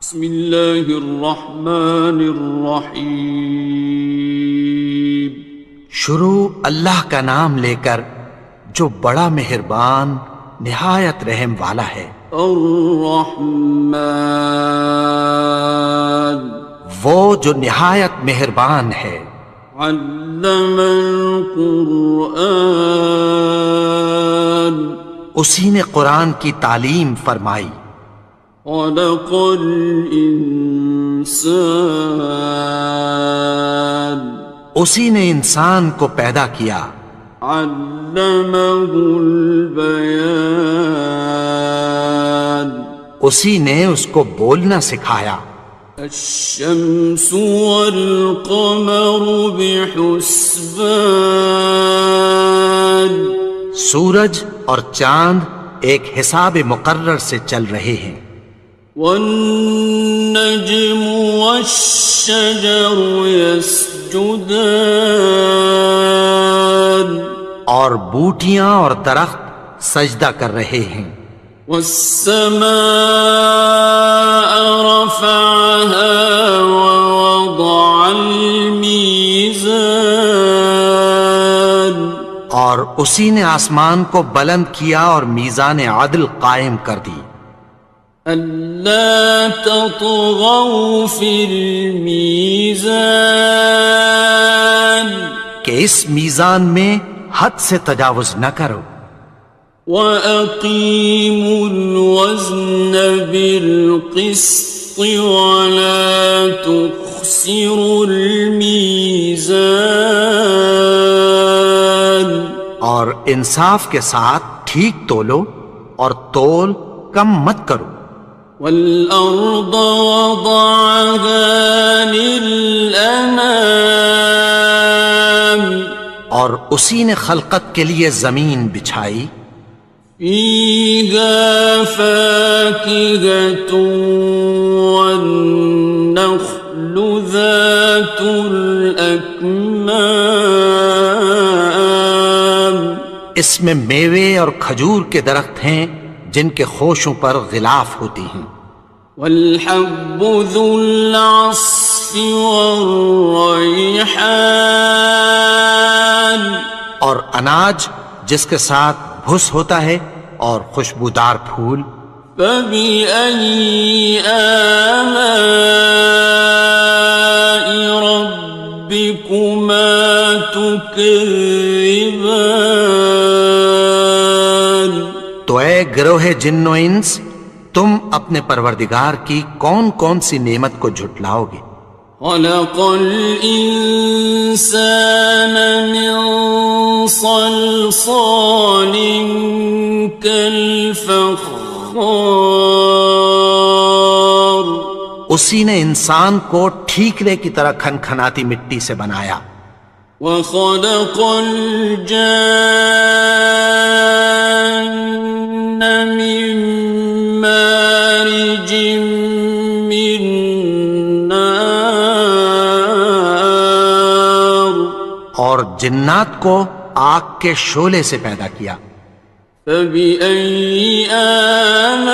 بسم اللہ الرحمن الرحیم۔ شروع اللہ کا نام لے کر جو بڑا مہربان نہایت رحم والا ہے۔ الرحمن، وہ جو نہایت مہربان ہے۔ علم القرآن، اسی نے قرآن کی تعلیم فرمائی۔ خلق الانسان، اسی نے انسان کو پیدا کیا۔ علمہ البیان، اسی نے اس کو بولنا سکھایا۔ الشمس والقمر بحسبان، سورج اور چاند ایک حساب مقرر سے چل رہے ہیں۔ والنجم والشجر يسجدان، اور بوٹیاں اور درخت سجدہ کر رہے ہیں۔ والسماء رفعها ووضع الميزان، اور اسی نے آسمان کو بلند کیا اور میزان عدل قائم کر دی۔ ألا تطغوا في الميزان، کہ اس میزان میں حد سے تجاوز نہ کرو۔ وَأَقِيمُوا الْوَزْنَ بِالْقِسْطِ وَلَا تُخْسِرُوا الْمِيزَانَ، اور انصاف کے ساتھ ٹھیک تولو اور تول کم مت کرو۔ وَالْأَرْضَ وَضَعَهَا لِلْأَنَامِ، اور اسی نے خلقت کے لیے زمین بچھائی۔ فِيهَا فَاكِهَةٌ وَالنَّخْلُ ذَاتُ الْأَكْمَامِ، اس میں میوے اور کھجور کے درخت ہیں جن کے خوشوں پر غلاف ہوتی ہیں۔ وَالْحَبُّ ذُو الْعَصْفِ وَالرَّيْحَانِ، اور اناج جس کے ساتھ بھس ہوتا ہے اور خوشبودار پھول۔ فَبِأَيِّ آلَاءِ رَبِّكُمَا تُكَذِّبَانِ، تو اے گروہ جن و انس، تم اپنے پروردگار کی کون کون سی نعمت کو جھٹلاؤ گے؟ خَلَقَ الْإِنسَانَ مِنْ صَلْصَالٍ كَالْفَخَّارِ، اسی نے انسان کو ٹھیکرے کی طرح کھنکھناتی مٹی سے بنایا۔ وَخَلَقَ الْجَانَّ مِن مَّارِجٍ مِّن نَّارٍ، اور جنات کو آگ کے شعلے سے پیدا کیا۔ فَبِأَيِّ آلَاءِ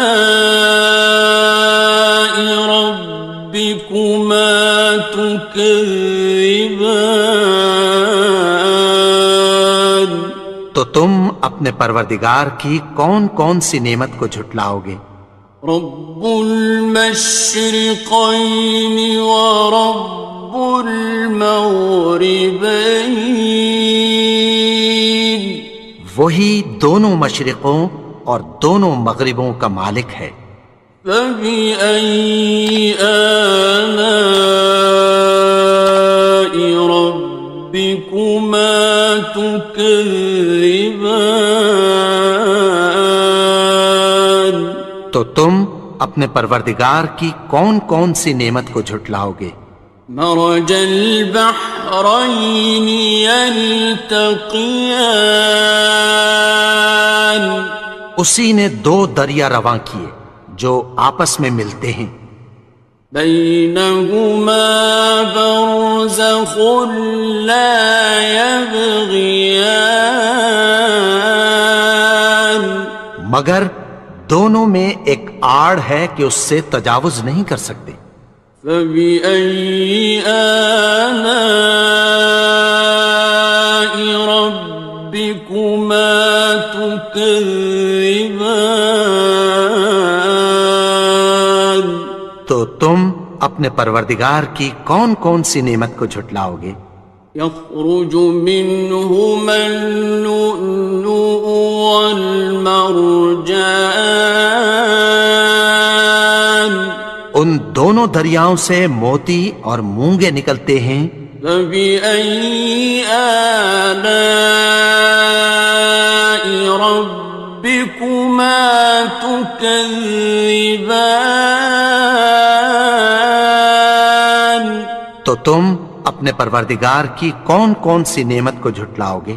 رَبِّكُمَا تُكَذِّبَانِ، تو تم اپنے پروردگار کی کون کون سی نعمت کو جھٹلاؤ گے؟ رب المشرقین ورب المغربین، وہی دونوں مشرقوں اور دونوں مغربوں کا مالک ہے۔ فَبِأَيِّ آلَاءِ رَبِّكُمَا تُكَذِّبَانِ، تو تم اپنے پروردگار کی کون کون سی نعمت کو جھٹلاؤ گے؟ مرج البحرین یلتقیان، اسی نے دو دریا رواں کیے جو آپس میں ملتے ہیں۔ بینہما برزخ لا یبغیان، مگر دونوں میں ایک آڑ ہے کہ اس سے تجاوز نہیں کر سکتے۔ فبأي آلاء ربكما تكذبان؟ تو تم اپنے پروردگار کی کون کون سی نعمت کو جھٹلاؤ گے؟ يخرج منهما اللؤلؤ والمرجان، ان دونوں دریاؤں سے موتی اور مونگے نکلتے ہیں۔ فبأي آلاء ربكما تكذبان؟ تو تم اپنے پروردگار کی کون کون سی نعمت کو جھٹلاؤ گے؟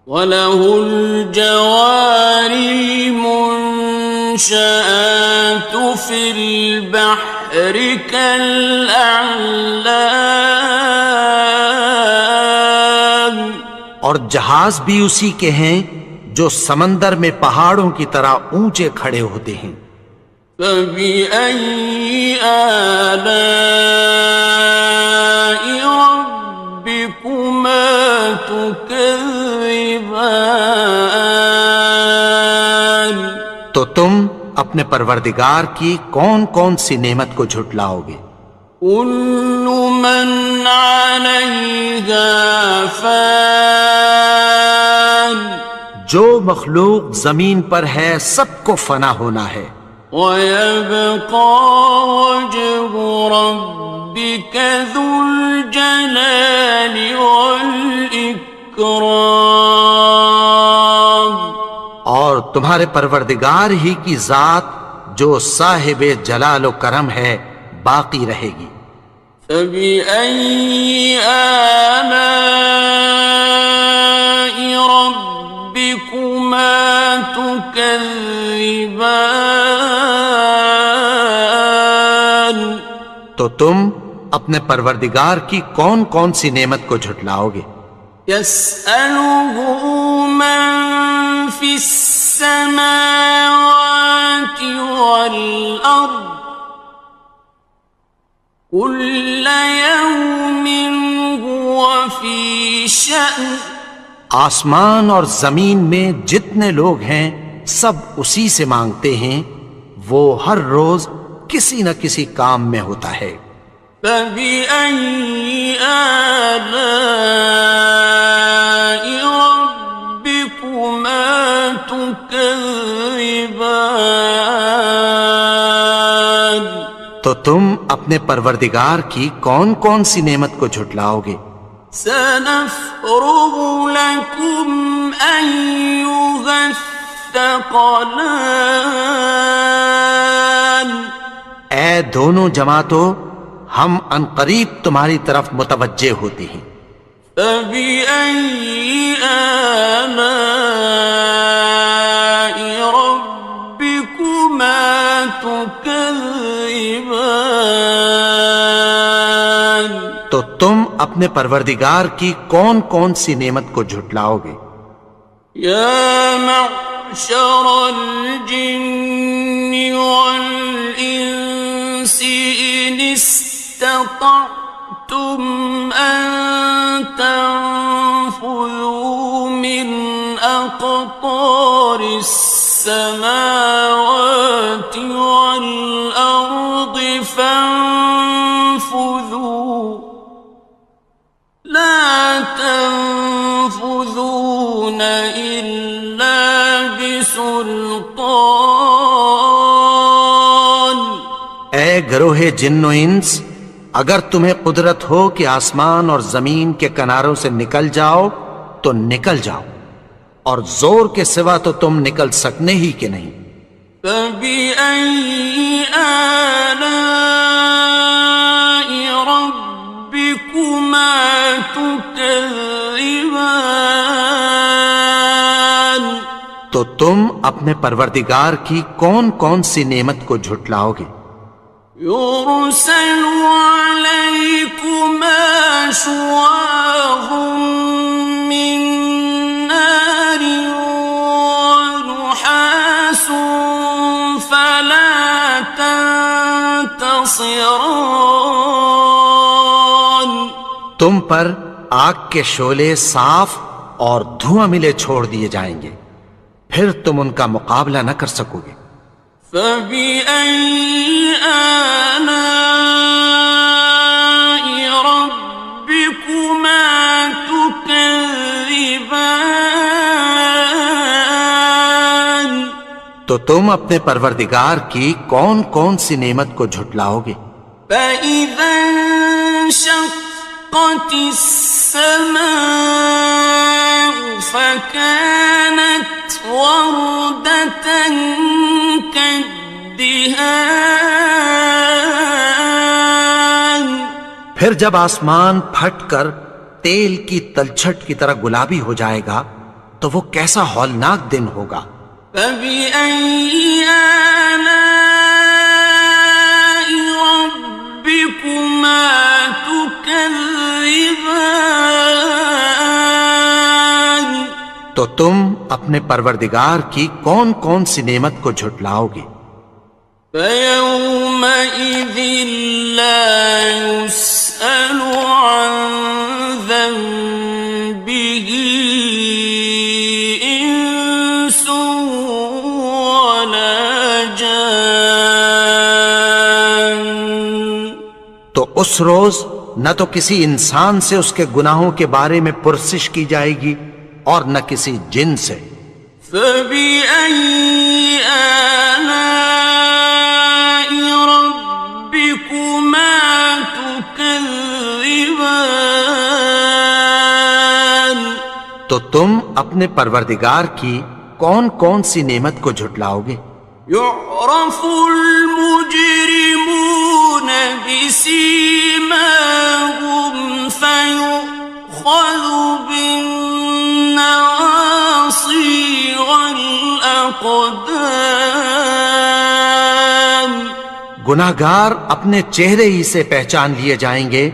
وَلَهُ الْجَوَارِ الْمُنشَآتُ فِي الْبَحْرِ كَالْأَعْلَامِ، اور جہاز بھی اسی کے ہیں جو سمندر میں پہاڑوں کی طرح اونچے کھڑے ہوتے ہیں۔ فَبِأَيِّ آلَاءِ رَبِّكُمَا تُكَذِّبَانِ؟ تو تم اپنے پروردگار کی کون کون سی نعمت کو جھٹلاؤ گے؟ كُلُّ مَنْ عَلَيْهَا فَانٍ، جو مخلوق زمین پر ہے سب کو فنا ہونا ہے۔ وَيَبْقَى وَجْهُ رَبِّكَ ذُو الْجَلَالِ وَالْإِكْرَامِ، اور تمہارے پروردگار ہی کی ذات جو صاحب جلال و کرم ہے باقی رہے گی۔ فَبِأَيِّ آلَاءِ رَبِّكُمَا تُكَذِّبَانِ؟ تو تم اپنے پروردگار کی کون کون سی نعمت کو جھٹلاؤ گے؟ يَسْأَلُهُ مَن فِي السَّمَاوَاتِ وَالْأَرْضِ كُلَّ يَوْمٍ هُوَ فِي شَأْنٍ، آسمان اور زمین میں جتنے لوگ ہیں سب اسی سے مانگتے ہیں، وہ ہر روز کسی نہ کسی کام میں ہوتا ہے۔ فَبِأَيِّ آلَاءِ رَبِّكُمَا تُكَذِّبَانِ؟ تو تم اپنے پروردگار کی کون کون سی نعمت کو جھٹلاؤ گے؟ سَنَفْرُغُ لَكُمْ أَيُّهَ الثَّقَلَانِ، اے دونوں جماعتوں، ہم عنقریب تمہاری طرف متوجہ ہوتے ہیں۔ فَبِأَيِّ آلَاءِ رَبِّكُمَا تُكَذِّبَانِ؟ تو تم اپنے پروردگار کی کون کون سی نعمت کو جھٹلاؤ گے؟ يَا مَعْشَرَ الْجِنِّ وَالْإِنسِ إِنِ اسْتَطَعْتُمْ أَن تَنفُذُوا مِنْ أَقْطَارِ السَّمَاوَاتِ وَالْأَرْضِ فَانفُذُوا لَا تَنفُذُونَ إِلَّا بِسُلْطَانٍ۔ اے گروہ جن و انس، اگر تمہیں قدرت ہو کہ آسمان اور زمین کے کناروں سے نکل جاؤ تو نکل جاؤ، اور زور کے سوا تو تم نکل سکنے ہی کہ نہیں۔ فَبِأَيِّ آلَاءِ رَبِّكُمَا تُكَذِّبَانِ؟ تو تم اپنے پروردگار کی کون کون سی نعمت کو جھٹلاؤ گے؟ يُرْسَلُ عَلَيْكُمَا شُوَاظٌ مِّن نَّارٍ وَنُحَاسٌ خاصران. تم پر آگ کے شعلے صاف اور دھواں ملے چھوڑ دیے جائیں گے، پھر تم ان کا مقابلہ نہ کر سکو گے۔ فبأي آلاء ربكما تكذبان. تو تم اپنے پروردگار کی کون کون سی نعمت کو جھٹلاؤ گے؟ فإذا انشقت السماء فكانت وردة كالدهان. پھر جب آسمان پھٹ کر تیل کی تلچھٹ کی طرح گلابی ہو جائے گا تو وہ کیسا ہولناک دن ہوگا۔ فبأي آلاء ربكما تكذبان. تو تم اپنے پروردگار کی کون کون سی نعمت کو جھٹلاؤ گے؟ فيومئذ لا يسأل عن ذنبه إنس ولا جان. تو اس روز نہ تو کسی انسان سے اس کے گناہوں کے بارے میں پرسش کی جائے گی اور نہ کسی جن سے۔ فبأي آلاء ربكما تكذبان. تو تم اپنے پروردگار کی کون کون سی نعمت کو جھٹلاؤ گے؟ يعرف المجرمون بسيماهم فيؤخذ بالنواصي والأقدام. گناہگار اپنے چہرے ہی سے پہچان لیے جائیں گے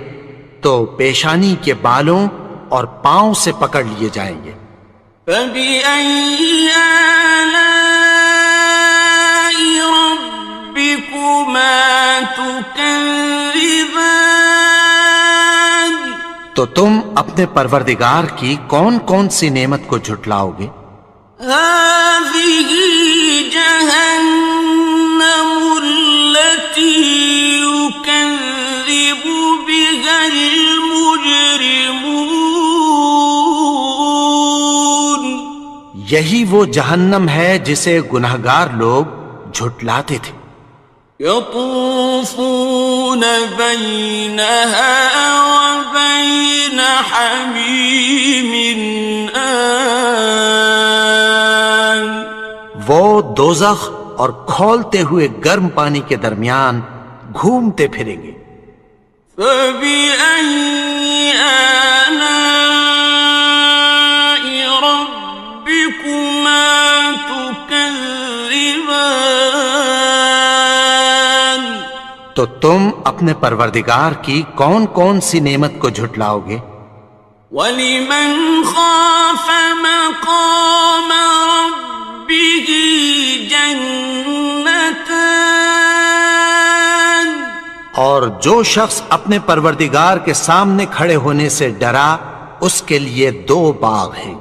تو پیشانی کے بالوں اور پاؤں سے پکڑ لیے جائیں گے۔ فبأي آلاء ربكما تكذبان. تو تم اپنے پروردگار کی کون کون سی نعمت کو جھٹلاؤ گے؟ هذه جهنم التي يكذب بها المجرمون. یہی وہ جہنم ہے جسے گناہگار لوگ جھٹلاتے تھے۔ يطوفون بينها وبين حميم آن. وہ دوزخ اور کھولتے ہوئے گرم پانی کے درمیان گھومتے پھریں گے۔ فبأي آلاء ربكما تكذبان. تو تم اپنے پروردگار کی کون کون سی نعمت کو جھٹلاؤ گے؟ وَلِمَنْ خَافَ مَقَامَ رَبِّهِ جَنَّتَانِ. اور جو شخص اپنے پروردگار کے سامنے کھڑے ہونے سے ڈرا اس کے لیے دو باغ ہیں۔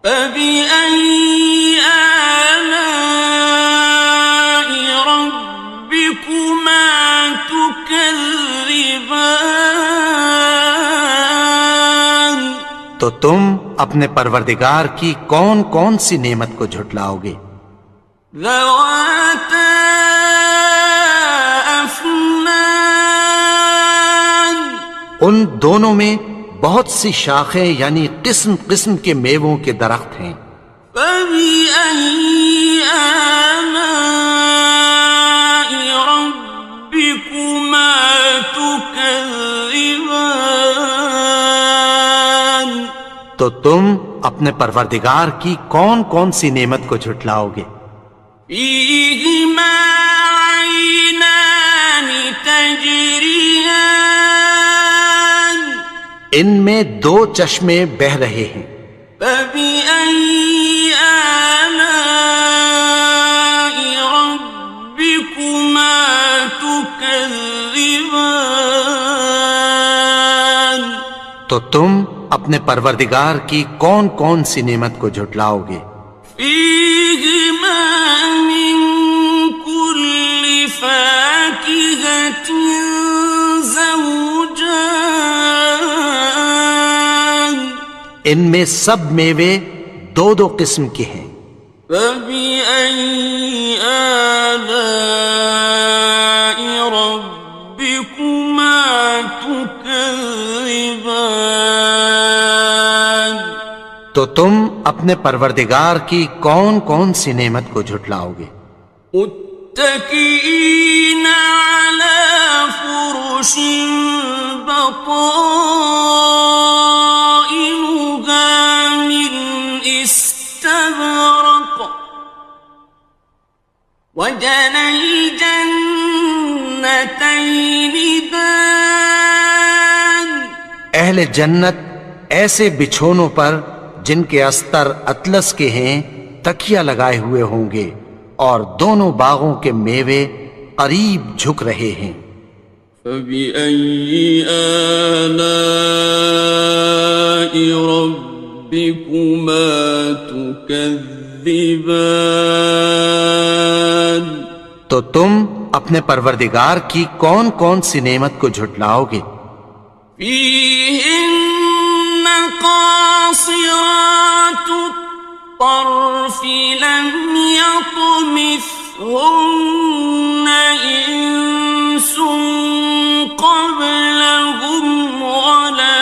فَبِأَيِّ آلَاءِ رَبِّكُمَا تُكَذِّبَانِ. تو تم اپنے پروردگار کی کون کون سی نعمت کو جھٹلاؤ گے؟ ذَوَاتَا أَفْنَانٍ. ان دونوں میں بہت سی شاخیں یعنی قسم قسم کے میووں کے درخت ہیں۔ فَبِأَيِّ آلَاءِ رَبِّكُمَا تُكَذِّبَانِ. تو تم اپنے پروردگار کی کون کون سی نعمت کو جھٹلاؤ گے؟ فِيهِمَا عَيْنَانِ تَجْرِيَانِ. ان میں دو چشمے بہہ رہے ہیں۔ فَبِأَيِّ آلَاءِ رَبِّكُمَا تُكَذِّبَانِ. تكذبان تو تم اپنے پروردگار کی کون کون سی نعمت کو جھٹلاؤ گے؟ فيهما من كل فاكهة زوجان ان میں سب میوے دو دو قسم کے ہیں۔ فبأي آلاء ربكما تكذبان تو تم اپنے پروردگار کی کون کون سی نعمت کو جھٹلاؤ گے؟ متكئين على فرش بطائنها من استبرق وجنى الجنتين دان اہل جنت ایسے بچھونوں پر جن کے استر اطلس کے ہیں تکیہ لگائے ہوئے ہوں گے، اور دونوں باغوں کے میوے قریب جھک رہے ہیں۔ فبأي آلاء ربكما تكذبان تو تم اپنے پروردگار کی کون کون سی نعمت کو جھٹلاؤ گے؟ فيهن قاصرات الطرف لم يطمثهن إنس قبلهم ولا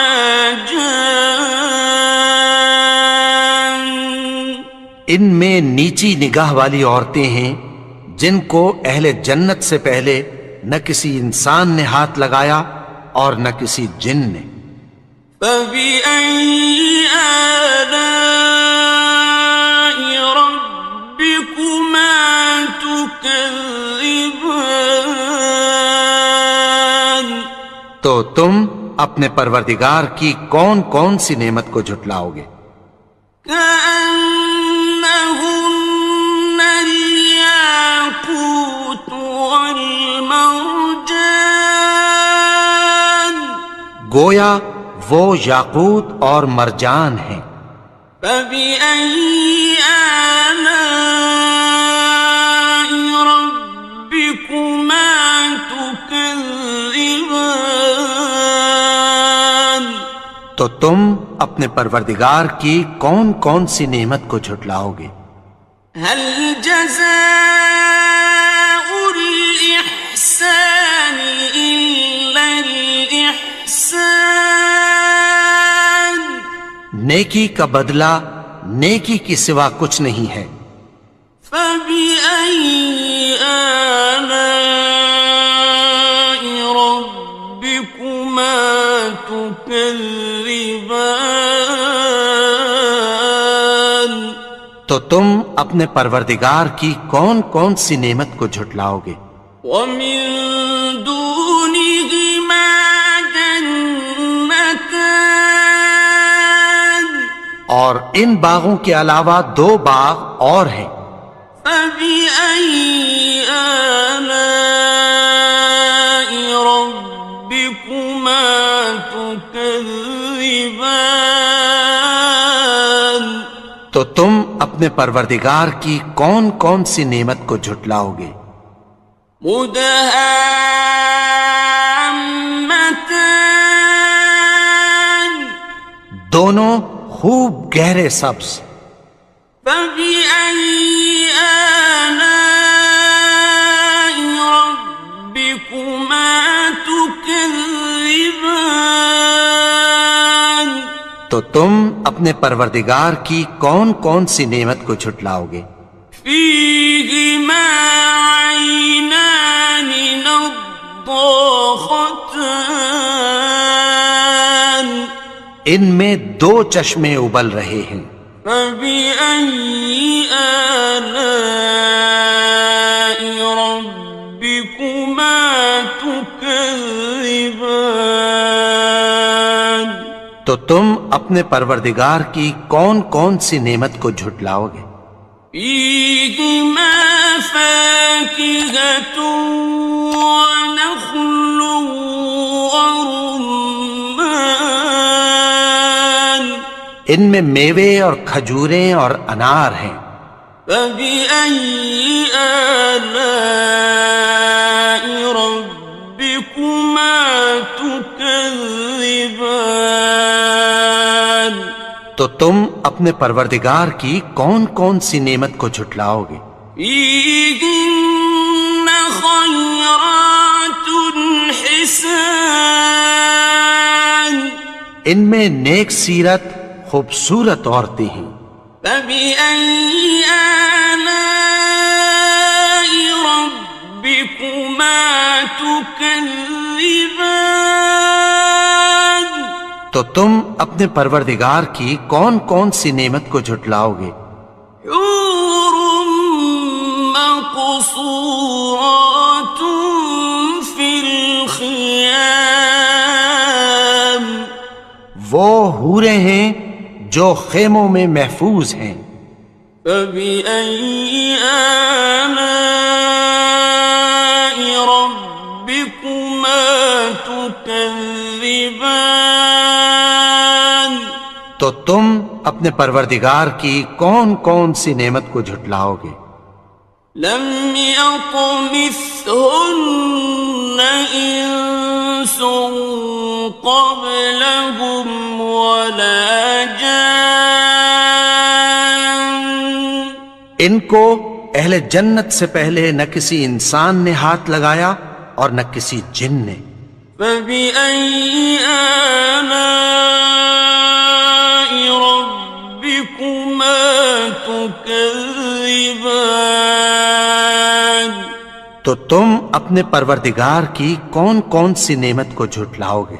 جان ان میں نیچی نگاہ والی عورتیں ہیں جن کو اہل جنت سے پہلے نہ کسی انسان نے ہاتھ لگایا اور نہ کسی جن نے۔ فبأي آلاء ربكما تكذبان تو تم اپنے پروردگار کی کون کون سی نعمت کو جھٹلاؤ گے؟ كأنهن الياقوت والمرجان گویا وہ یاقوت اور مرجان ہیں۔ فبأي آلاء ربكما تكذبان تو تم اپنے پروردگار کی کون کون سی نعمت کو جھٹلاؤ گے؟ هل جزاء الإحسان إلا الإحسان نیکی کا بدلہ نیکی کی سوا کچھ نہیں ہے۔ فبأي آلاء ربكما تكذبان تو تم اپنے پروردگار کی کون کون سی نعمت کو جھٹلاؤ گے؟ ومن دونهما جنتان اور ان باغوں کے علاوہ دو باغ اور ہیں۔ فبأي آلاء ربكما تكذبان تو تم اپنے پروردگار کی کون کون سی نعمت کو جھٹلاؤ گے؟ مدهامتان دونوں خوب گہرے سبز۔ فبأي آلاء ربكما تكذبان تو تم اپنے پروردگار کی کون کون سی نعمت کو جھٹلاؤ گے؟ فيهما عينان نضاختان ان میں دو چشمے ابل رہے ہیں۔ فبأي آلاء ربكما تكذبان تو تم اپنے پروردگار کی کون کون سی نعمت کو جھٹلاؤ گے؟ فيهما فاكهة ونخل ورمان ان میں میوے اور کھجوریں اور انار ہیں. فبأي آلاء ربكما تكذبان تو تم اپنے پروردگار کی کون کون سی نعمت کو جھٹلاؤ گے؟ فيهن خيرات حسان ان میں نیک سیرت خوبصورت عورتیں ہیں. فبأي آلاء ربكما تكذبان تو تم اپنے پروردگار کی کون کون سی نعمت کو جھٹلاؤ گے؟ حور مقصورات في الخيام وہ حوریں ہیں جو خیموں میں محفوظ ہیں. فبأي آلاء ربكما تكذبان تو تم اپنے پروردگار کی کون کون سی نعمت کو جھٹلاؤ گے؟ لم يطمثهن إنس قبلهم ولا جان ان کو اہل جنت سے پہلے نہ کسی انسان نے ہاتھ لگایا اور نہ کسی جن نے. فبأي آلاء ربكما تكذبان تو تم اپنے پروردگار کی کون کون سی نعمت کو جھٹلاؤ گے؟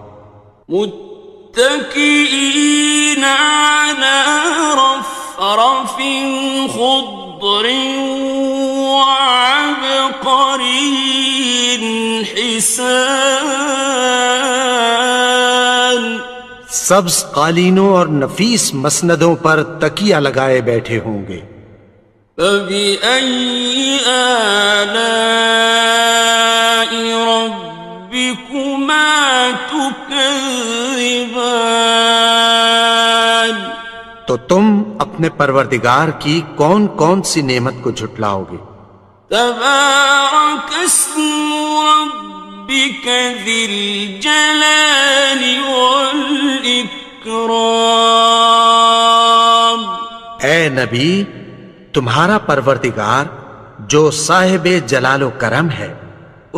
متكئين على رفرف خضر وعبقري حسان سبز قالینوں اور نفیس مسندوں پر تکیہ لگائے بیٹھے ہوں گے. فبأي آلاء ربكما تكذبان تو تم اپنے پروردگار کی کون کون سی نعمت کو جھٹلاؤ گے؟ تبارك اسم ربك ذي الجلال والإكرام اے نبی، تمہارا پروردگار جو صاحب جلال و کرم ہے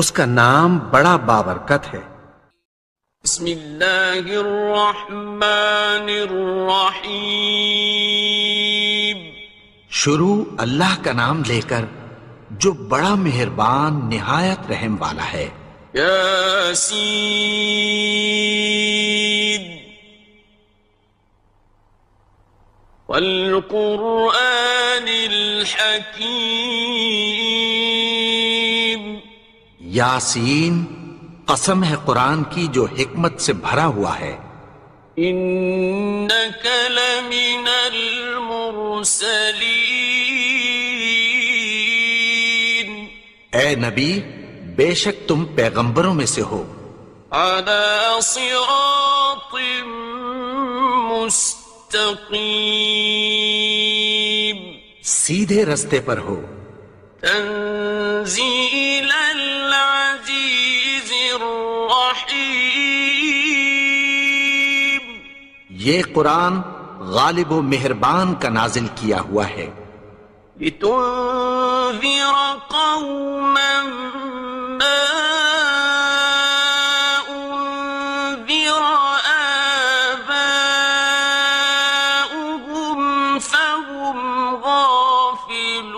اس کا نام بڑا بابرکت ہے. بسم اللہ الرحمن الرحیم شروع اللہ کا نام لے کر جو بڑا مہربان نہایت رحم والا ہے. یاسین والقرآن الحکیم یاسین، قسم ہے قرآن کی جو حکمت سے بھرا ہوا ہے. انک لمن المرسلین اے نبی، بے شک تم پیغمبروں میں سے ہو. علی صراط مستقیم سیدھے رستے پر ہو. تنزیل العزیز الرحیم یہ قرآن غالب و مہربان کا نازل کیا ہوا ہے. لتنذر قوما ما انذر آباؤهم فهم غافلون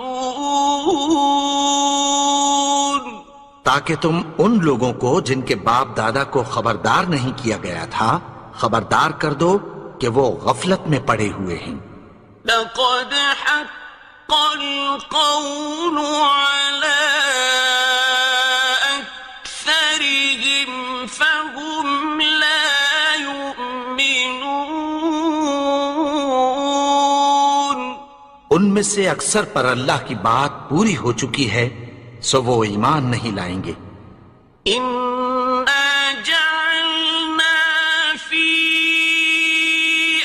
تاکہ تم ان لوگوں کو جن کے باپ دادا کو خبردار نہیں کیا گیا تھا خبردار کر دو کہ وہ غفلت میں پڑے ہوئے ہیں. لقد حق القول على أكثرهم فهم لا يؤمنون ان میں میں سے اکثر پر اللہ کی بات پوری ہو چکی ہے سو وہ ایمان نہیں لائیں گے۔ إنا جعلنا في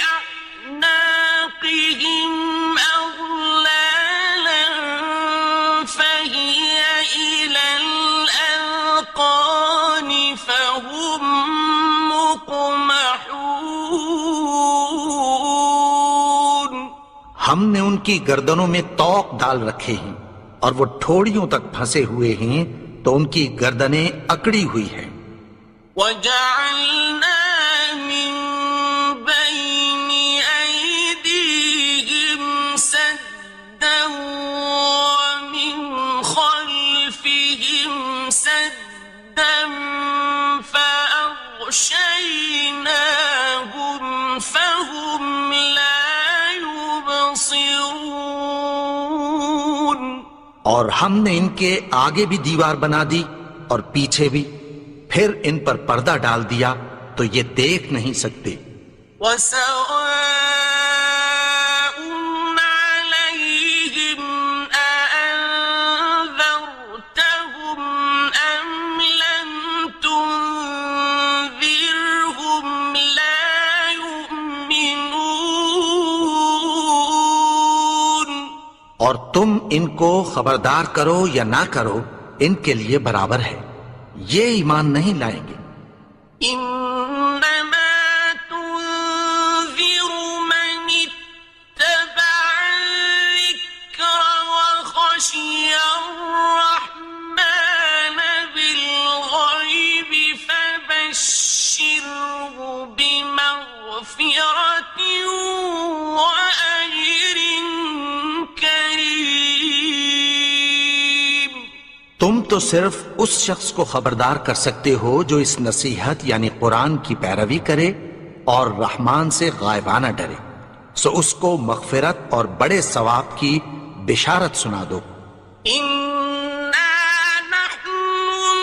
أعناقهم أغلالا فهي إلى الأذقان فهم مقمحون۔ ہم نے ان کی گردنوں میں طوق ڈال رکھے ہیں اور وہ ٹھوڑیوں تک پھنسے ہوئے ہیں تو ان کی گردنیں اکڑی ہوئی ہیں۔ وَجَعَلْنَا مِن بَيْنِ أَيْدِيهِمْ سَدًّا وَمِنْ خَلْفِهِمْ سَدًّا فَأَغْشَيْنَاهُمْ فَهُمْ لَا يُبْصِرُونَ۔ اور ہم نے ان کے آگے بھی دیوار بنا دی اور پیچھے بھی، پھر ان پر پردہ ڈال دیا تو یہ دیکھ نہیں سکتے۔ وَسَوَاءٌ عَلَيْهِمْ أَأَنذَرْتَهُمْ أَمْ لَمْ تُنذِرْهُمْ لَا يُؤْمِنُونَ۔ اور تم ان کو خبردار کرو یا نہ کرو ان کے لیے برابر ہے، یہ ایمان نہیں لائیں گے۔ إنما تنذر من اتبع الذكر وخشي الرحمن بالغيب فبشره بمغفرة وأجر كريم۔ تم تو صرف اس شخص کو خبردار کر سکتے ہو جو اس نصیحت یعنی قرآن کی پیروی کرے اور رحمان سے غائبانہ ڈرے، سو اس کو مغفرت اور بڑے ثواب کی بشارت سنا دو۔ إنا نحن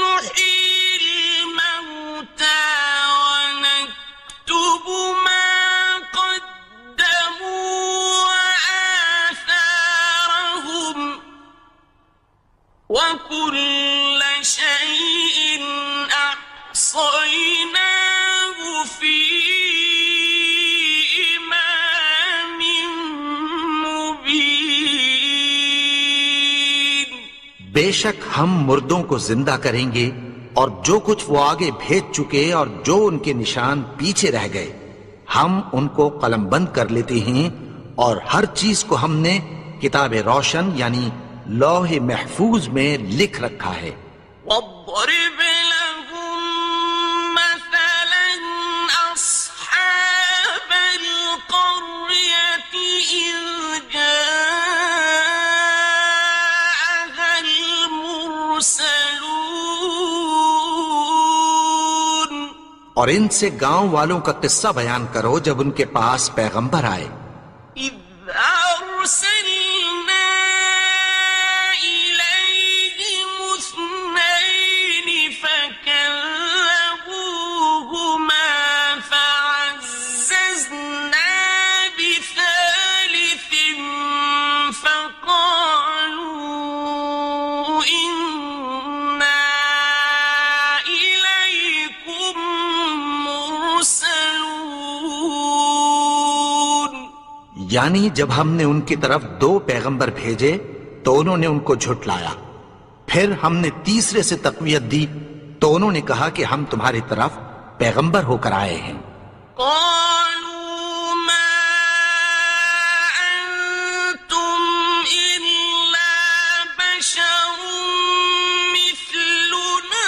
نحيي الموتى ونكتب ما قدموا وآثارهم وكل شيء أحصيناه في إمام مبين۔ بے شک ہم مردوں کو زندہ کریں گے اور جو کچھ وہ آگے بھیج چکے اور جو ان کے نشان پیچھے رہ گئے ہم ان کو قلم بند کر لیتے ہیں، اور ہر چیز کو ہم نے کتاب روشن یعنی لوح محفوظ میں لکھ رکھا ہے۔ واضرب لهم مثلا أصحاب القرية إذ جاءها المرسلون۔ اور ان سے گاؤں والوں کا قصہ بیان کرو جب ان کے پاس پیغمبر آئے۔ إذ أرسلنا إليهم اثنين فكذبوهما فعززنا بثالث فقالوا إنا إليكم مرسلون۔ یعنی جب ہم نے ان کی طرف 2 پیغمبر بھیجے تو انہوں نے ان کو جھٹلایا، پھر ہم نے تیسرے سے تقویت دی تو انہوں نے کہا کہ ہم تمہاری طرف پیغمبر ہو کر آئے ہیں۔ قالوا ما أنتم إلا بشر مثلنا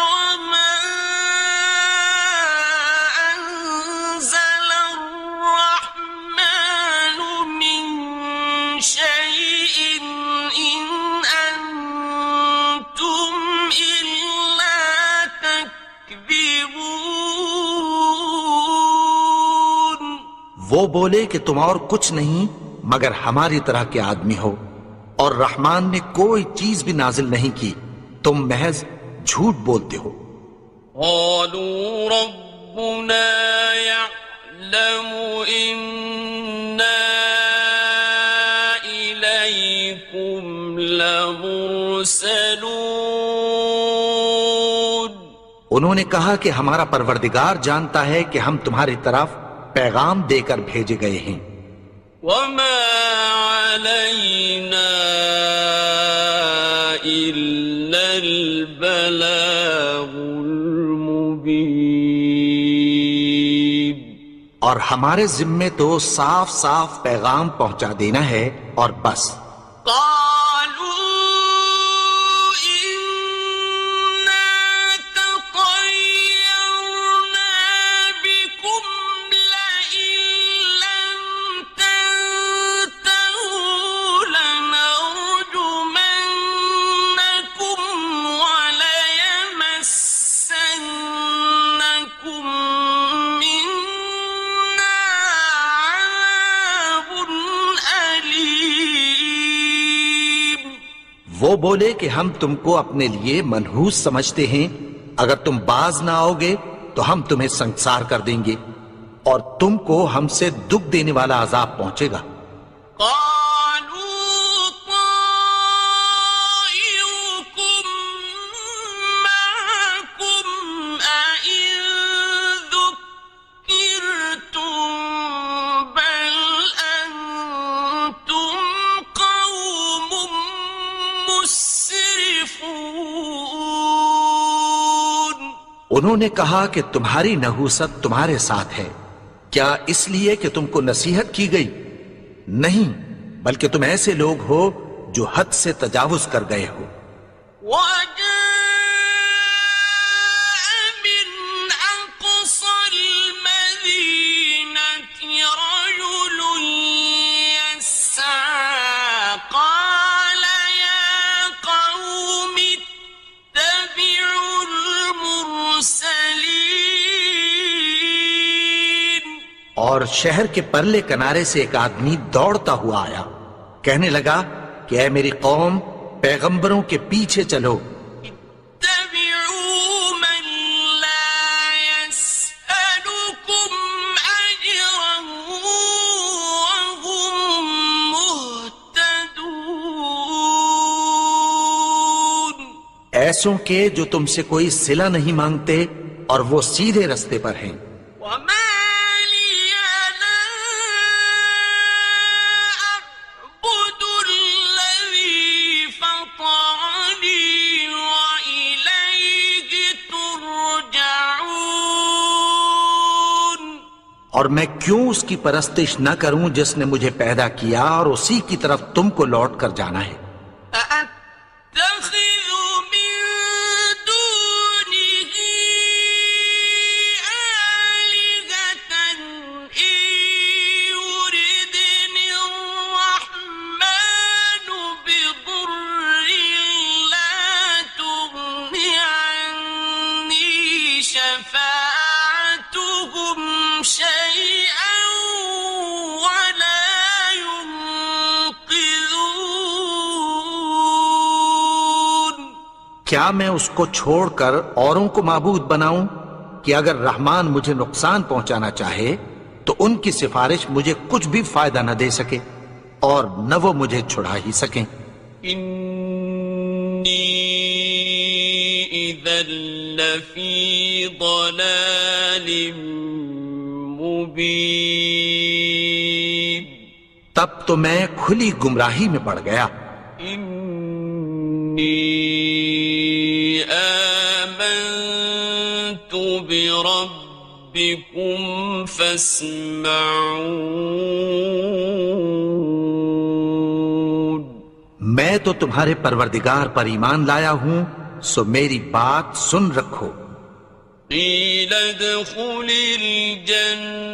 وما أنزل الرحمن من شيء إن أنتم إلا تكذبون۔ وہ بولے کہ تم اور کچھ نہیں مگر ہماری طرح کے آدمی ہو، اور رحمان نے کوئی چیز بھی نازل نہیں کی، تم محض جھوٹ بولتے ہو۔ قالوا ربنا يعلم إنا إليكم مُرْسَلُونَ انہوں نے کہا کہ ہمارا پروردگار جانتا ہے کہ ہم تمہاری طرف پیغام دے کر بھیجے گئے ہیں، وَمَا عَلَيْنَا إِلَّا الْبَلَاغُ الْمُبِينُ، اور ہمارے ذمے تو صاف صاف پیغام پہنچا دینا ہے اور بس۔ وہ بولے کہ ہم تم کو اپنے لیے منحوس سمجھتے ہیں، اگر تم باز نہ آؤ گے تو ہم تمہیں سنگسار کر دیں گے اور تم کو ہم سے دکھ دینے والا عذاب پہنچے گا۔ انہوں نے کہا کہ تمہاری نحوست تمہارے ساتھ ہے، کیا اس لیے کہ تم کو نصیحت کی گئی؟ نہیں، بلکہ تم ایسے لوگ ہو جو حد سے تجاوز کر گئے ہو۔ اور شہر کے پرلے کنارے سے ایک آدمی دوڑتا ہوا آیا، کہنے لگا کہ اے میری قوم، پیغمبروں کے پیچھے چلو، اتبعوا من لا يسألكم أجرا وهم مهتدون، ایسوں کے جو تم سے کوئی صلہ نہیں مانگتے اور وہ سیدھے رستے پر ہیں۔ وما اور میں کیوں اس کی پرستش نہ کروں جس نے مجھے پیدا کیا اور اسی کی طرف تم کو لوٹ کر جانا ہے۔ کیا میں اس کو چھوڑ کر اوروں کو معبود بناؤں کہ اگر رحمان مجھے نقصان پہنچانا چاہے تو ان کی سفارش مجھے کچھ بھی فائدہ نہ دے سکے اور نہ وہ مجھے چھڑا ہی سکیں۔ انی اذا لفی ضلال مبین، تب تو میں کھلی گمراہی میں پڑ گیا۔ آمنت بربکم فاسمعون، میں تو تمہارے پروردگار پر ایمان لایا ہوں، سو میری بات سن رکھو۔ قیل ادخل الجنة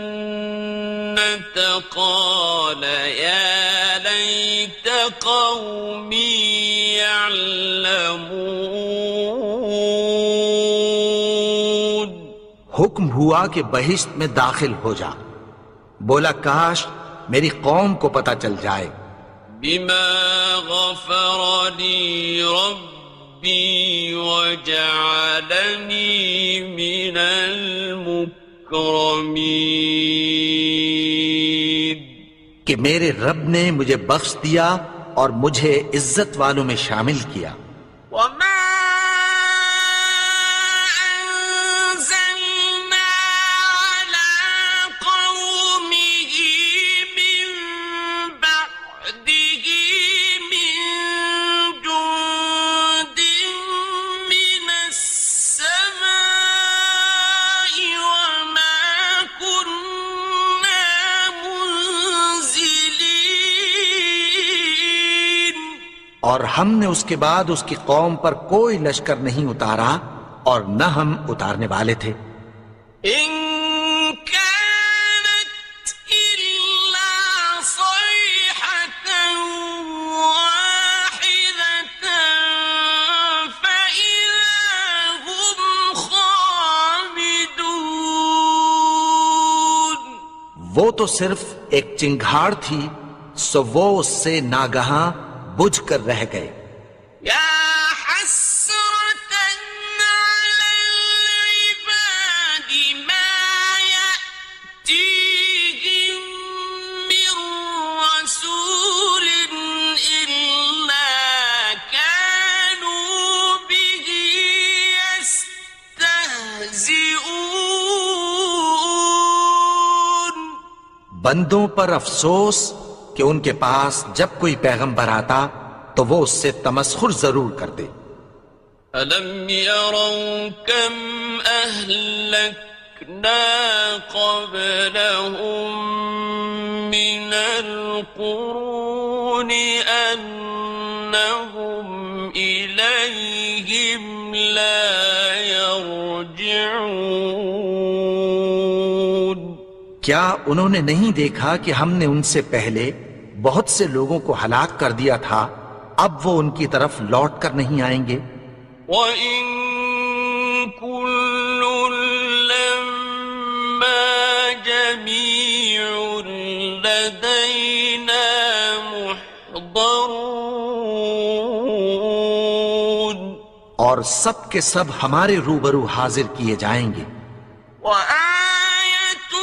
قال یا لیت قومی يعلمون، حکم ہوا کہ بہشت میں داخل ہو جا، بولا کاش میری قوم کو پتہ چل جائے۔ بما غفر لی ربی وجعلنی من المکرمین، کہ میرے رب نے مجھے بخش دیا اور مجھے عزت والوں میں شامل کیا۔ اور ہم نے اس کے بعد اس کی قوم پر کوئی لشکر نہیں اتارا اور نہ ہم اتارنے والے تھے. إن كانت إلا صيحة واحدة فإذا هم خامدون. وہ تو صرف ایک چنگھاڑ تھی، سو وہ اس سے ناگہاں بجھ کر رہ گئے. يا حسرة على العباد ما يأتيهم من رسول إلا كانوا به يستهزئون. بندوں پر افسوس کہ ان کے پاس جب کوئی پیغمبر آتا تو وہ اس سے تمسخر ضرور کرتے. ألم يروا كم أهلكنا قبلهم من القرون أنهم إليهم لا يرجعون. کیا انہوں نے نہیں دیکھا کہ ہم نے ان سے پہلے بہت سے لوگوں کو ہلاک کر دیا تھا، اب وہ ان کی طرف لوٹ کر نہیں آئیں گے؟ وَإِن كُلٌّ لَّمَّا جَمِيعٌ لَّدَيْنَا مُحْضَرُونَ. اور سب کے سب ہمارے روبرو حاضر کیے جائیں گے. وَآيَةٌ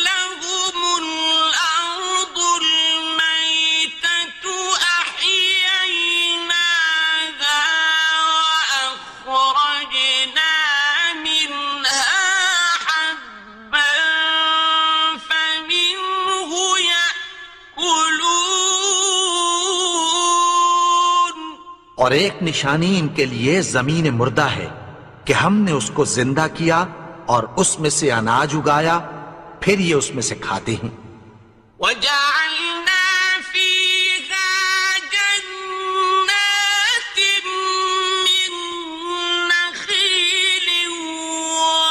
لَّهُمُ الْأَرْضُ الْمَيْتَةُ أَحْيَيْنَاهَا وَأَخْرَجْنَا مِنْهَا حَبًّا فَمِنْهُ يَأْكُلُونَ. اور ایک نشانی ان کے لیے زمین مردہ ہے کہ ہم نے اس کو زندہ کیا اور اس میں سے اناج اگایا، پھر یہ اس میں سے کھاتے ہیں. وَجَعَلْنَا فِيهَا جَنَّاتٍ مِّن نَّخِيلٍ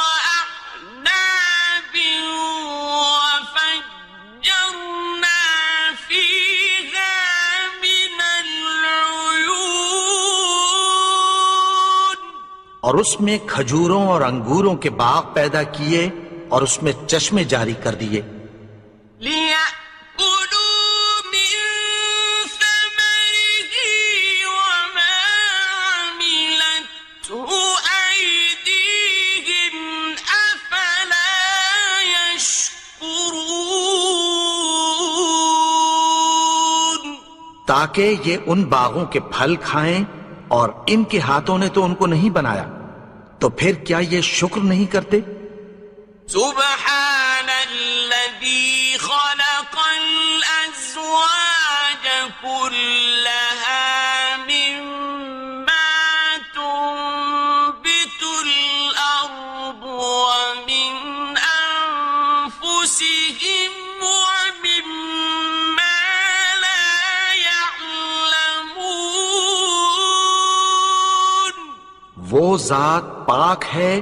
وَأَعْنَابٍ وَفَجَّرْنَا فِيهَا مِنَ الْعُيُونِ. اور اس میں کھجوروں اور انگوروں کے باغ پیدا کیے اور اس میں چشمے جاری کر دیے. لِيَأْكُلُوا مِن ثَمَرِهِ وَمَا عَمِلَتْهُ أَيْدِيهِمْ أَفَلَا يَشْكُرُونَ. تاکہ یہ ان باغوں کے پھل کھائیں اور ان کے ہاتھوں نے تو ان کو نہیں بنایا، تو پھر کیا یہ شکر نہیں کرتے؟ سبحان الذي خلق الأزواج كلها مما تنبت الأرض ومن أنفسهم ومما لا يعلمون. وہ ذات پاک ہے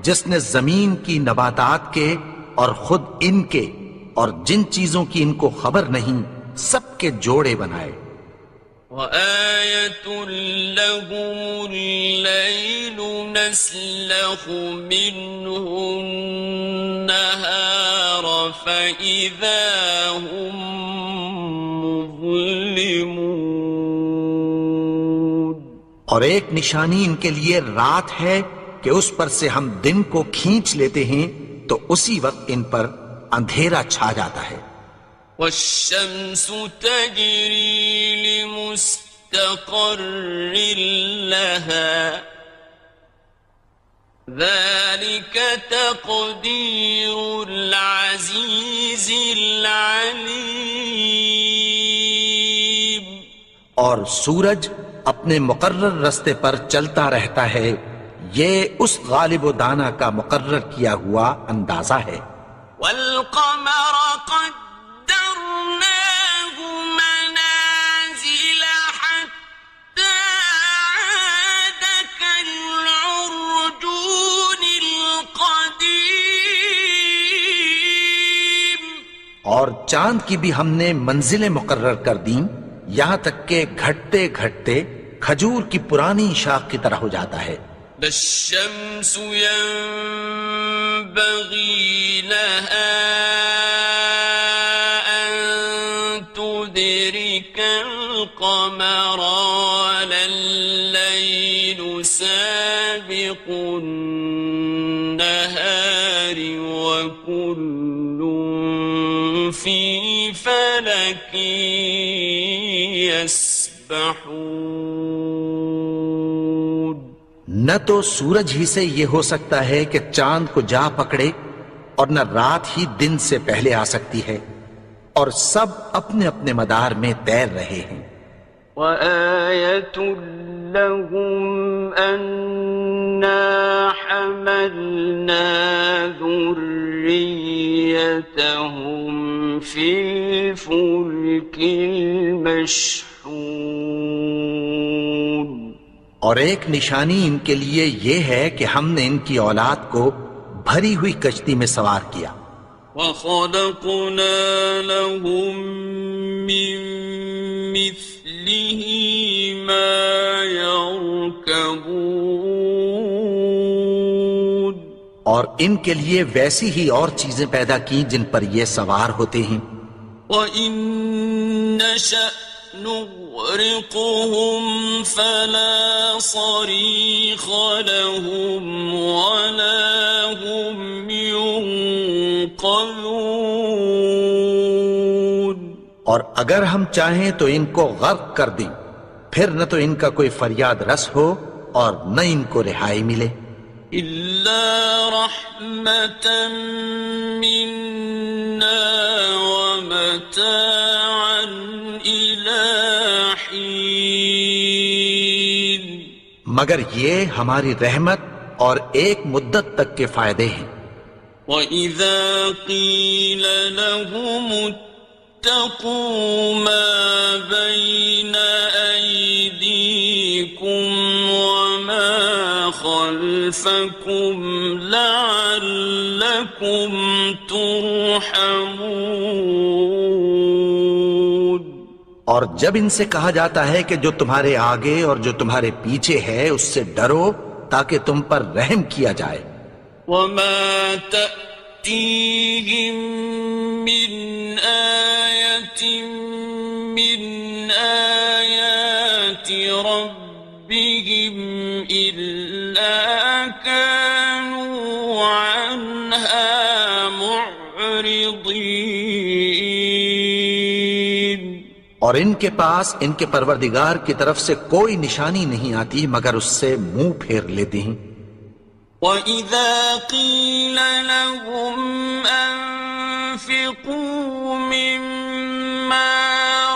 جس نے زمین کی نباتات کے اور خود ان کے اور جن چیزوں کی ان کو خبر نہیں سب کے جوڑے بنائے. وَآيَةٌ لَّهُمُ اللَّيْلُ نَسْلَخُ مِنْهُ النَّهَارَ فَإِذَا هُم مُظْلِمُونَ. اور ایک نشانی ان کے لیے رات ہے کہ اس پر سے ہم دن کو کھینچ لیتے ہیں تو اسی وقت ان پر اندھیرا چھا جاتا ہے. وَالشَّمْسُ تَجْرِي لِمُسْتَقَرٍّ لَّهَا ذَلِكَ تَقْدِيرُ الْعَزِيزِ الْعَلِيمِ. اور سورج اپنے مقرر رستے پر چلتا رہتا ہے، یہ اس غالب و دانا کا مقرر کیا ہوا اندازہ ہے. وَالْقَمَرَ قَدَّرْنَاهُ مَنَازِلَ حَتَّى اور چاند کی بھی ہم نے منزلیں مقرر کر دیں یہاں تک کہ گھٹتے گھٹتے کھجور کی پرانی شاخ کی طرح ہو جاتا ہے. لا الشمس ينبغي لها أن تدرك القمر ولا الليل سابق النهار وكل في فلك يسبحون. نہ تو سورج ہی سے یہ ہو سکتا ہے کہ چاند کو جا پکڑے اور نہ رات ہی دن سے پہلے آ سکتی ہے، اور سب اپنے اپنے مدار میں تیر رہے ہیں. وَآيَةٌ لَهُمْ أَنَّا حَمَلْنَا ذُرِّيَّتَهُمْ فِي الْفُلْكِ الْمَشْحُونِ. اور ایک نشانی ان کے لیے یہ ہے کہ ہم نے ان کی اولاد کو بھری ہوئی کشتی میں سوار کیا. وَخَلَقْنَا لَهُم مِّن مِّثْلِهِ مَا يَرْكَبُونَ. اور ان کے لیے ویسی ہی اور چیزیں پیدا کی جن پر یہ سوار ہوتے ہیں. وَإِن نَّشَأْ نُغْرِقْهُمْ فَلَا صَرِيخَ لَهُمْ وَلَا هُمْ يُنقَذُونَ. اور اگر ہم چاہیں تو ان کو غرق کر دیں، پھر نہ تو ان کا کوئی فریاد رس ہو اور نہ ان کو رہائی ملے. إِلَّا رَحْمَةً مِّنَّا وَمَتَاعًا إِلَىٰ حِينٍ. مگر یہ ہماری رحمت اور ایک مدت تک کے فائدے ہیں. وَإِذَا قِيلَ لَهُمُ اتَّقُوا مَا بَيْنَ أَيْدِيكُمْ وَمَا خَلْفَكُمْ لَعَلَّكُمْ تُرْحَمُونَ. اور جب ان سے کہا جاتا ہے کہ جو تمہارے آگے اور جو تمہارے پیچھے ہے اس سے ڈرو تاکہ تم پر رحم کیا جائے. وَمَا تَأْتِيهِم مِّنْ آيَةٍ مِّنْ آيَاتِ رَبِّهِمْ إِلَّا كَانُوا عَنْهَا مُعْرِضِينَ. اور ان کے پاس ان کے پروردگار کی طرف سے کوئی نشانی نہیں آتی مگر اس سے منہ پھیر لیتے ہیں. وَإِذَا قِيلَ لَهُمْ أَنفِقُوا مِمَّا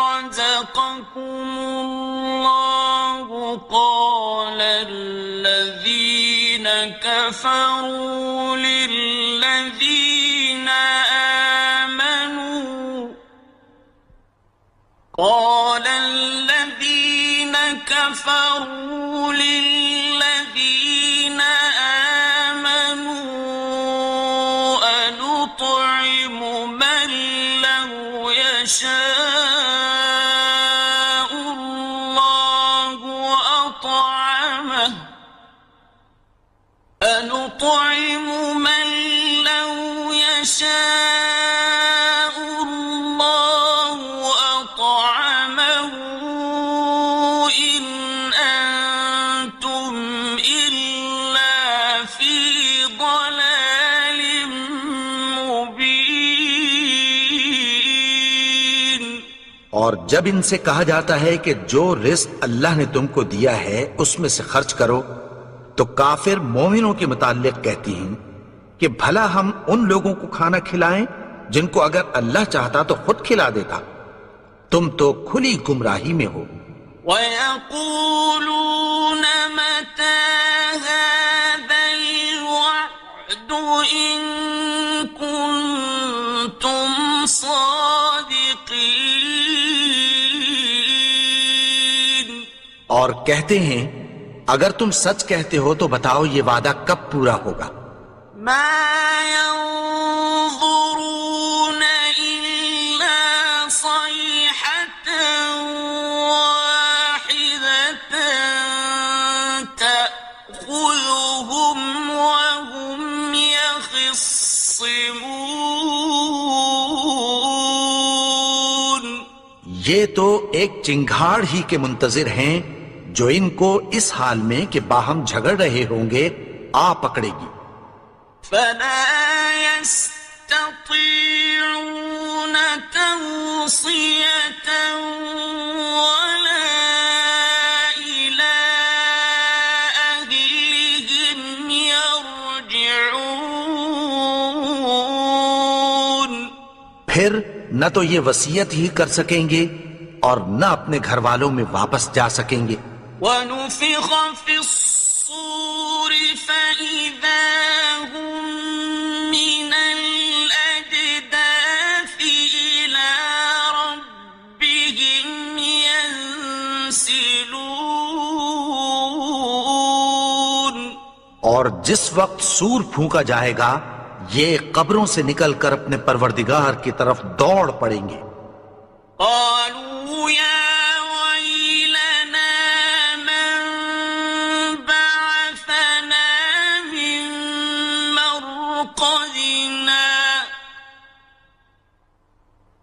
رَزَقَكُمُ اللَّهُ قَالَ الَّذِينَ كَفَرُوا لِلَّذِينَ آمَنُوا أَنُطْعِمُ مَن لَّوْ يَشَاءُ اللَّهُ أَطْعَمَهُ أَنُطْعِمُ مَن لَّوْ يَشَاءُ اللَّهُ أَطْعَمَهُ إِنْ أَنتُمْ إِلَّا فِي ضَلَالٍ مُّبِينٍ. اور جب ان سے کہا جاتا ہے کہ جو رزق اللہ نے تم کو دیا ہے اس میں سے خرچ کرو تو کافر مومنوں کے متعلق کہتی ہیں کہ بھلا ہم ان لوگوں کو کھانا کھلائیں جن کو اگر اللہ چاہتا تو خود کھلا دیتا. تم تو کھلی گمراہی میں ہو. وَيَقُولُونَ مَتَىٰ هَٰذَا الْوَعْدُ إِن كُنتُمْ صَادِقِينَ. اور کہتے ہیں اگر تم سچ کہتے ہو تو بتاؤ یہ وعدہ کب پورا ہوگا. مَا يَنظُرُونَ إِلَّا يخصمون یہ تو ایک چنگھاڑ ہی کے منتظر ہیں جو ان کو اس حال میں کہ باہم جھگڑ رہے ہوں گے آ پکڑے گی. فلا يستطيعون توصية ولا إلى أهلهم يرجعون. پھر نہ تو یہ وصیت ہی کر سکیں گے اور نہ اپنے گھر والوں میں واپس جا سکیں گے. ونفخ في الصور فإذا هم من الأجداث إلى ربهم ينسلون. اور جس وقت سور پھونکا جائے گا یہ قبروں سے نکل کر اپنے پروردگار کی طرف دوڑ پڑیں گے. قالوا يا ويلنا من بعثنا من مرقدنا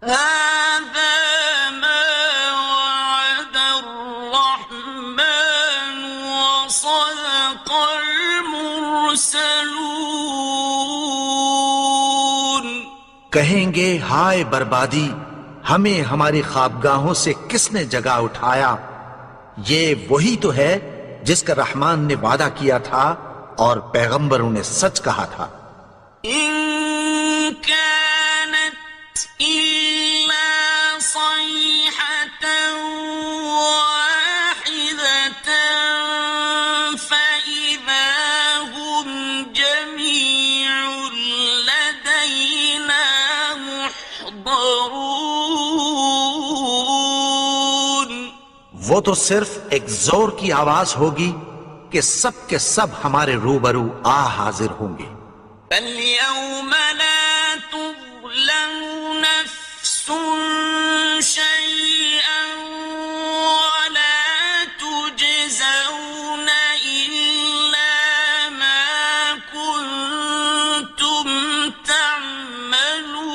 هذا ما وعد الرحمن وصدق المرسلون. کہیں گے ہائے بربادی، ہمیں ہماری خوابگاہوں سے کس نے جگا اٹھایا؟ یہ وہی تو ہے جس کا رحمان نے وعدہ کیا تھا اور پیغمبروں نے سچ کہا تھا. إن كانت إلا صيحة واحدة فإذا هم جميع لدينا محضرون. وہ تو صرف ایک زور کی آواز ہوگی کہ سب کے سب ہمارے روبرو آ حاضر ہوں گے. فاليوم لا تظلم نفس شيئا ولا تجزون إلا ما كنتم تعملون.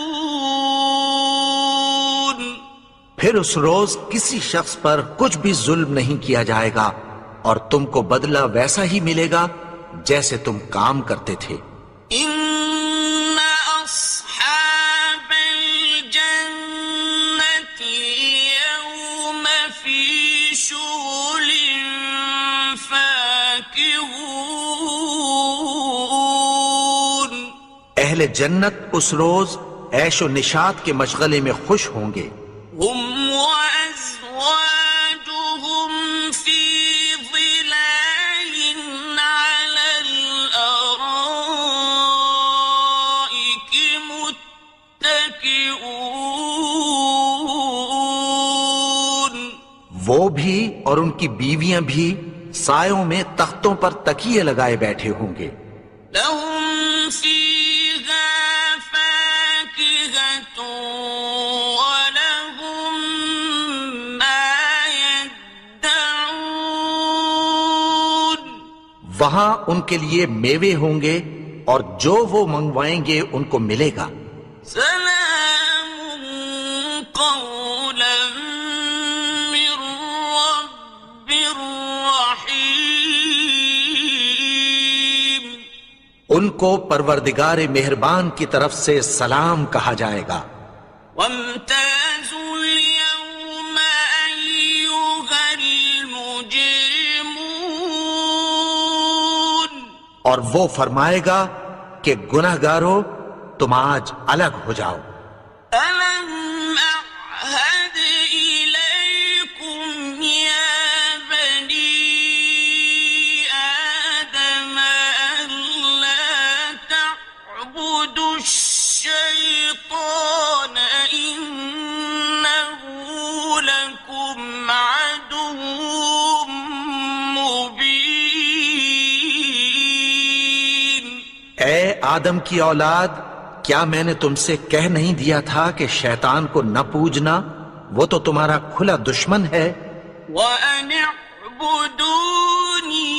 پھر اس روز کسی شخص پر کچھ بھی ظلم نہیں کیا جائے گا اور تم کو بدلہ ویسا ہی ملے گا جیسے تم کام کرتے تھے. إن أصحاب الجنة اليوم في شغل فاكهون. اہل جنت اس روز عیش و نشاط کے مشغلے میں خوش ہوں گے. هم وأزواجهم في ظلال على الأرائك متكئون. وہ بھی اور ان کی بیویاں بھی سایوں میں تختوں پر تکیے لگائے بیٹھے ہوں گے. لهم فيها فاكهة ولهم ما يدعون. وہاں ان کے لیے میوے ہوں گے اور جو وہ منگوائیں گے ان کو ملے گا. سلام قولا من رب رحيم. ان کو پروردگار مہربان کی طرف سے سلام کہا جائے گا. وامتازوا اليوم أيها المجرمون. اور وہ فرمائے گا کہ گنہگارو تم آج الگ ہو جاؤ. ألم أعهد إليكم يا بني آدم ألا تعبدوا الشيطان إنه لكم عدو مبين. اے آدم کی اولاد، کیا میں نے تم سے کہہ نہیں دیا تھا کہ شیطان کو نہ پوجنا؟ وہ تو تمہارا کھلا دشمن ہے. وأن اعبدوني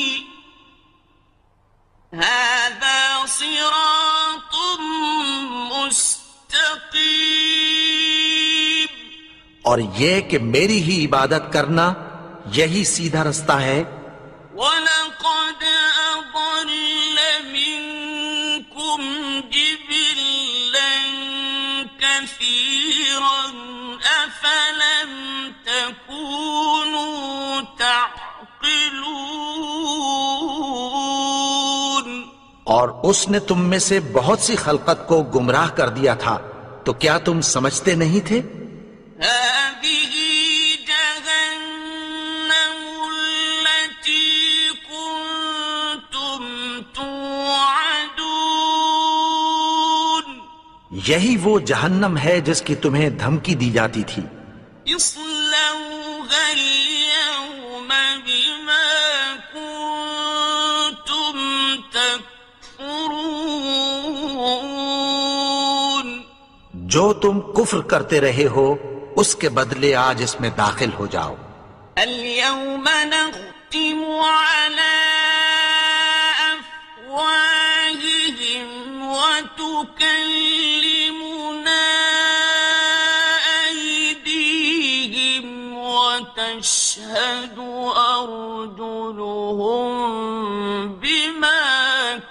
هذا صراط اور یہ کہ میری ہی عبادت کرنا یہی سیدھا رستہ ہے. وَلَقَدْ أَضَلَّ مِنكُمْ جِبِلًّا كَثِيرًا أَفَلَمْ تَكُونُوا تَعْقِلُونَ. اور اس نے تم میں سے بہت سی خلقت کو گمراہ کر دیا تھا، تو کیا تم سمجھتے نہیں تھے؟ هَٰذِهِ جَهَنَّمُ الَّتِي كُنتُمْ تُوعَدُونَ. یہی وہ جہنم ہے جس کی تمہیں دھمکی دی جاتی تھی. اصلوها اليوم بما كنتم تكفرون. جو تم کفر کرتے رہے ہو اس کے بدلے آج اس میں داخل ہو جاؤ. اليوم نختم على أفواههم وتكلمنا أيديهم وتشهد أرجلهم بما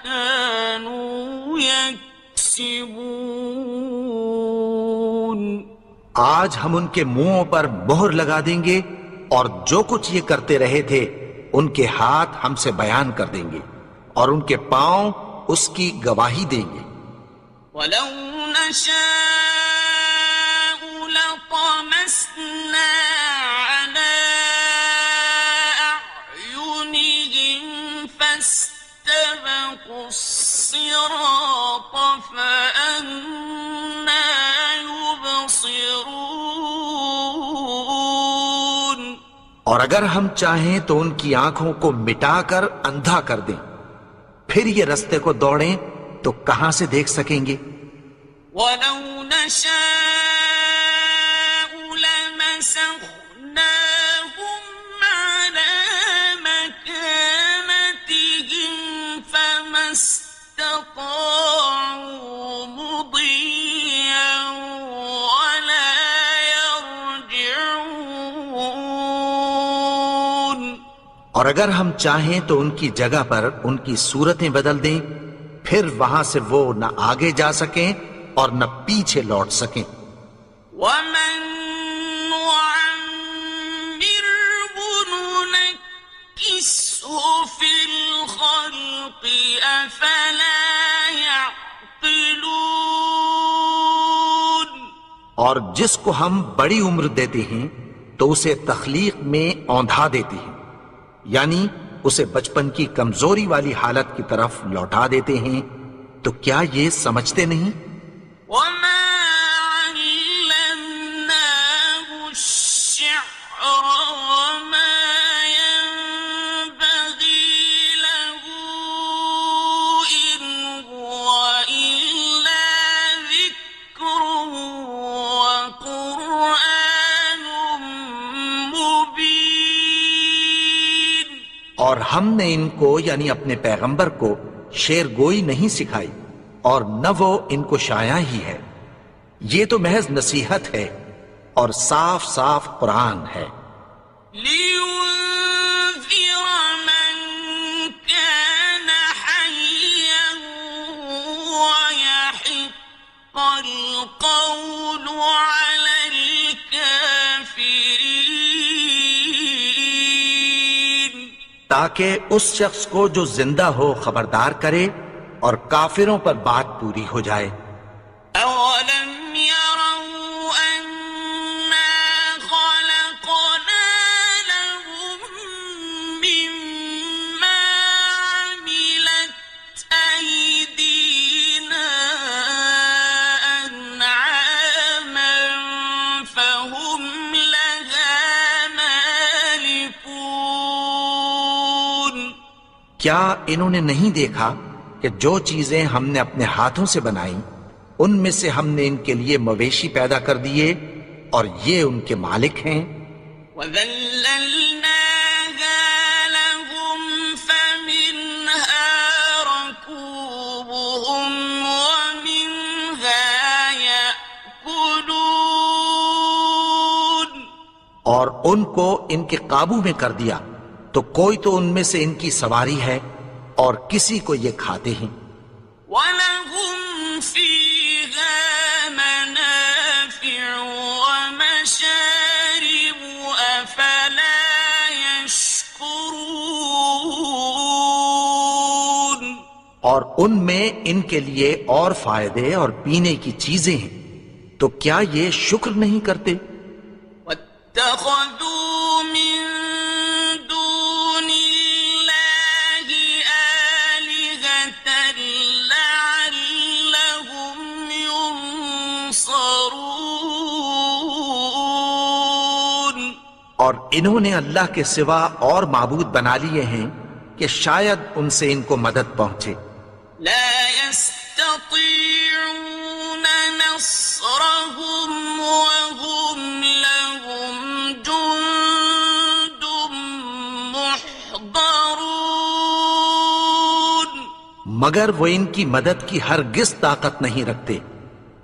كانوا يكسبون. آج ہم ان کے منہوں پر مہر لگا دیں گے اور جو کچھ یہ کرتے رہے تھے ان کے ہاتھ ہم سے بیان کر دیں گے اور ان کے پاؤں اس کی گواہی دیں گے. ولو نشاء لطمسنا على أعينهم فاستبقوا الصراط فأنى يبصرون. اور اگر ہم چاہیں تو ان کی آنکھوں کو مٹا کر اندھا کر دیں، پھر یہ رستے کو دوڑیں تو کہاں سے دیکھ سکیں گے؟ ولو نشاء لمسخناهم على مكانتهم فما استطاعوا مضيا ولا يرجعون. اور اگر ہم چاہیں تو ان کی جگہ پر ان کی صورتیں بدل دیں، پھر وہاں سے وہ نہ آگے جا سکیں اور نہ پیچھے لوٹ سکیں. ومن نعمره ننكسه في الخلق أفلا يعقلون. اور جس کو ہم بڑی عمر دیتے ہیں تو اسے تخلیق میں اوندھا دیتے ہیں، یعنی اسے بچپن کی کمزوری والی حالت کی طرف لوٹا دیتے ہیں. تو کیا یہ سمجھتے نہیں؟ وما علمناه الشعر وما ينبغي له إن هو إلا ذكر وقرآن مبين. اور ہم نے ان کو یعنی اپنے پیغمبر کو شعر گوئی نہیں سکھائی اور نہ وہ ان کو شایع ہی ہے. یہ تو محض نصیحت ہے اور صاف صاف قرآن ہے. لينذر من كان حيا ويحق القول على الكافرين. تاکہ اس شخص کو جو زندہ ہو خبردار کرے اور کافروں پر بات پوری ہو جائے. أولم يروا أنا خلقنا لهم مما عملت أيدينا أنعاما فهم لها مالكون. کیا انہوں نے نہیں دیکھا کہ جو چیزیں ہم نے اپنے ہاتھوں سے بنائیں ان میں سے ہم نے ان کے لیے مویشی پیدا کر دیے اور یہ ان کے مالک ہیں. وَذَلَّلْنَاهَا لَهُمْ فَمِنْهَا رَكُوبُهُمْ وَمِنْهَا يَأْكُلُونَ. اور ان کو ان کے قابو میں کر دیا تو کوئی تو ان میں سے ان کی سواری ہے اور کسی کو یہ کھاتے ہیں۔ وَلَهُمْ فِيهَا مَنَافِعُ وَمَشَارِبُ أَفَلَا يَشْكُرُونَ۔ اور ان میں ان کے لیے اور فائدے اور پینے کی چیزیں ہیں، تو کیا یہ شکر نہیں کرتے؟ وَاتَّخَذُوا مِن دُونِ اللَّهِ آلِهَةً لَعَلَّهُمْ يُنصَرُونَ۔ اور انہوں نے اللہ کے سوا اور معبود بنا لیے ہیں کہ شاید ان سے ان کو مدد پہنچے۔ لا يستطيعون نصرهم وهم لهم جند محضرون۔ مگر وہ ان کی مدد کی ہرگز طاقت نہیں رکھتے،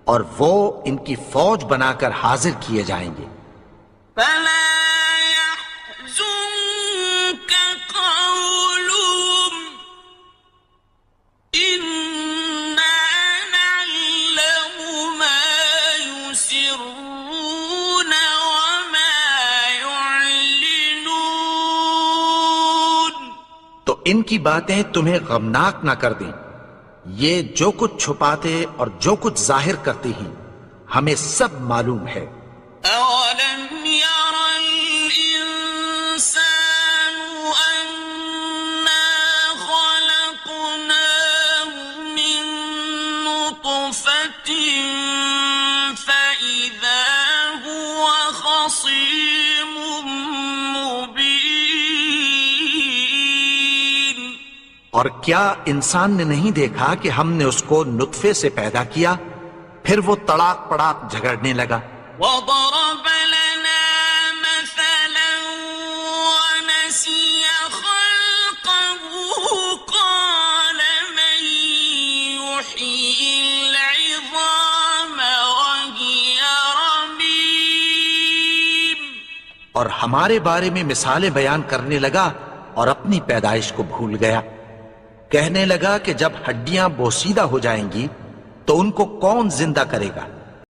اور وہ ان کی فوج بنا کر حاضر کیے جائیں گے۔ فلا يحزنك قولهم إنا نعلم ما يسرون وما يعلنون۔ تو ان کی باتیں تمہیں غمناک نہ کر دیں، یہ جو کچھ چھپاتے اور جو کچھ ظاہر کرتے ہیں ہمیں سب معلوم ہے۔ أَوَلَمْ يَرَ الْإِنسَانُ أَنَّا خَلَقْنَاهُ مِن نُّطْفَةٍ فَإِذَا هُوَ خَصِيمٌ مُّبِينٌ۔ اور کیا انسان نے نہیں دیکھا کہ ہم نے اس کو نطفے سے پیدا کیا، پھر وہ تڑاک پڑاک جھگڑنے لگا۔ وَضَرَبَ لَنَا مَثَلًا وَنَسِيَ خَلْقَهُ قَالَ مَن يُحْيِي الْعِظَامَ وَهِيَ رَمِيمٌ۔ اور ہمارے بارے میں مثالیں بیان کرنے لگا اور اپنی پیدائش کو بھول گیا۔ کہنے لگا کہ جب ہڈیاں بوسیدہ ہو جائیں گی تو ان کو کون زندہ کرے گا؟